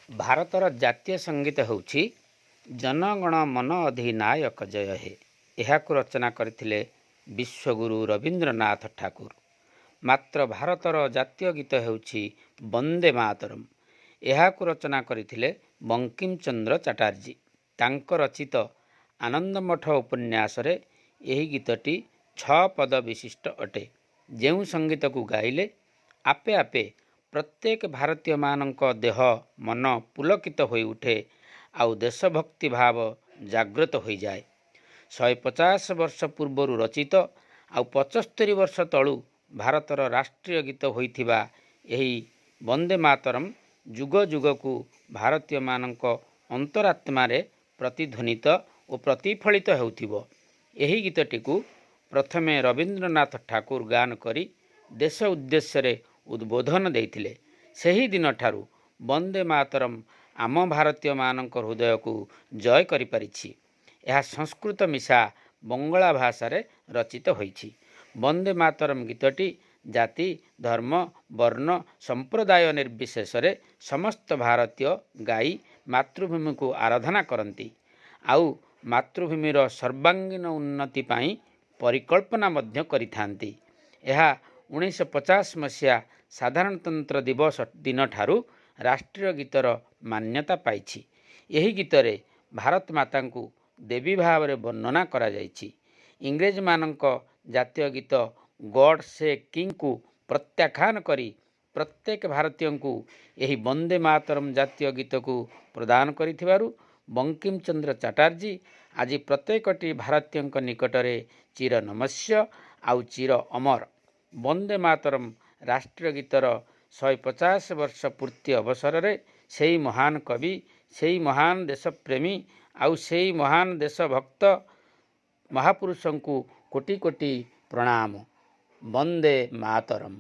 ଭାରତର ଜାତୀୟ ସଙ୍ଗୀତ ହେଉଛି ଜନଗଣ ମନ ଅଧିନାୟକ ଜୟ ହେ। ଏହାକୁ ରଚନା କରିଥିଲେ ବିଶ୍ୱଗୁରୁ ରବୀନ୍ଦ୍ରନାଥ ଠାକୁର। ମାତ୍ର ଭାରତର ଜାତୀୟ ଗୀତ ହେଉଛି ବନ୍ଦେ ମାତରମ୍। ଏହାକୁ ରଚନା କରିଥିଲେ ବଙ୍କିମ ଚନ୍ଦ୍ର ଚାଟାର୍ଜୀ। ତାଙ୍କ ରଚିତ ଆନନ୍ଦମଠ ଉପନ୍ୟାସରେ ଏହି ଗୀତଟି 6 ପଦ ବିଶିଷ୍ଟ ଅଟେ, ଯେଉଁ ସଙ୍ଗୀତକୁ ଗାଇଲେ ଆପେ ଆପେ ପ୍ରତ୍ୟେକ ଭାରତୀୟମାନଙ୍କ ଦେହ ମନ ପୁଲକିତ ହୋଇଉଠେ ଆଉ ଦେଶଭକ୍ତି ଭାବ ଜାଗ୍ରତ ହୋଇଯାଏ। 150 ବର୍ଷ ପୂର୍ବରୁ ରଚିତ ଆଉ 75 ବର୍ଷ ତଳୁ ଭାରତର ରାଷ୍ଟ୍ରୀୟ ଗୀତ ହୋଇଥିବା ଏହି ବନ୍ଦେ ମାତରମ୍ ଯୁଗ ଯୁଗକୁ ଭାରତୀୟମାନଙ୍କ ଅନ୍ତରାତ୍ମାରେ ପ୍ରତିଧ୍ୱନିତ ଓ ପ୍ରତିଫଳିତ ହେଉଥିବ। ଏହି ଗୀତଟିକୁ ପ୍ରଥମେ ରବୀନ୍ଦ୍ରନାଥ ଠାକୁର ଗାନ କରି ଦେଶ ଉଦ୍ଦେଶ୍ୟରେ ଉଦ୍ବୋଧନ ଦେଇଥିଲେ। ସେହି ଦିନଠାରୁ ବନ୍ଦେ ମାତରମ୍ ଆମ ଭାରତୀୟମାନଙ୍କ ହୃଦୟକୁ ଜୟ କରିପାରିଛି। ଏହା ସଂସ୍କୃତ ମିଶା ବଙ୍ଗଳା ଭାଷାରେ ରଚିତ ହୋଇଛି। ବନ୍ଦେ ମାତରମ୍ ଗୀତଟି ଜାତି ଧର୍ମ ବର୍ଣ୍ଣ ସମ୍ପ୍ରଦାୟ ନିର୍ବିଶେଷରେ ସମସ୍ତ ଭାରତୀୟ ଗାଇ ମାତୃଭୂମିକୁ ଆରାଧନା କରନ୍ତି ଆଉ ମାତୃଭୂମିର ସର୍ବାଙ୍ଗୀନ ଉନ୍ନତି ପାଇଁ ପରିକଳ୍ପନା ମଧ୍ୟ କରିଥାନ୍ତି। ଏହା 1950 ମସିହା ସାଧାରଣତନ୍ତ୍ର ଦିବସ ଦିନଠାରୁ ରାଷ୍ଟ୍ରୀୟ ଗୀତର ମାନ୍ୟତା ପାଇଛି। ଏହି ଗୀତରେ ଭାରତ ମାତାଙ୍କୁ ଦେବୀ ଭାବରେ ବର୍ଣ୍ଣନା କରାଯାଇଛି। ଇଂରେଜମାନଙ୍କ ଜାତୀୟ ଗୀତ ଗଡ୍ ସେ କିଙ୍ଗକୁ ପ୍ରତ୍ୟାଖ୍ୟାନ କରି ପ୍ରତ୍ୟେକ ଭାରତୀୟଙ୍କୁ ଏହି ବନ୍ଦେ ମାତରମ୍ ଜାତୀୟ ଗୀତକୁ ପ୍ରଦାନ କରିଥିବାରୁ ବଙ୍କିମ ଚନ୍ଦ୍ର ଚାଟାର୍ଜୀ ଆଜି ପ୍ରତ୍ୟେକଟି ଭାରତୀୟଙ୍କ ନିକଟରେ ଚିର ନମସ୍ୟ ଆଉ ଚିର ଅମର। ବନ୍ଦେ ମାତରମ୍ ରାଷ୍ଟ୍ରୀୟ ଗୀତର 150 ବର୍ଷ ପୂର୍ତ୍ତି ଅବସରରେ ସେହି ମହାନ କବି, ସେହି ମହାନ ଦେଶପ୍ରେମୀ ଆଉ ସେହି ମହାନ ଦେଶଭକ୍ତ ମହାପୁରୁଷଙ୍କୁ କୋଟି କୋଟି ପ୍ରଣାମ। ବନ୍ଦେ ମାତରମ୍।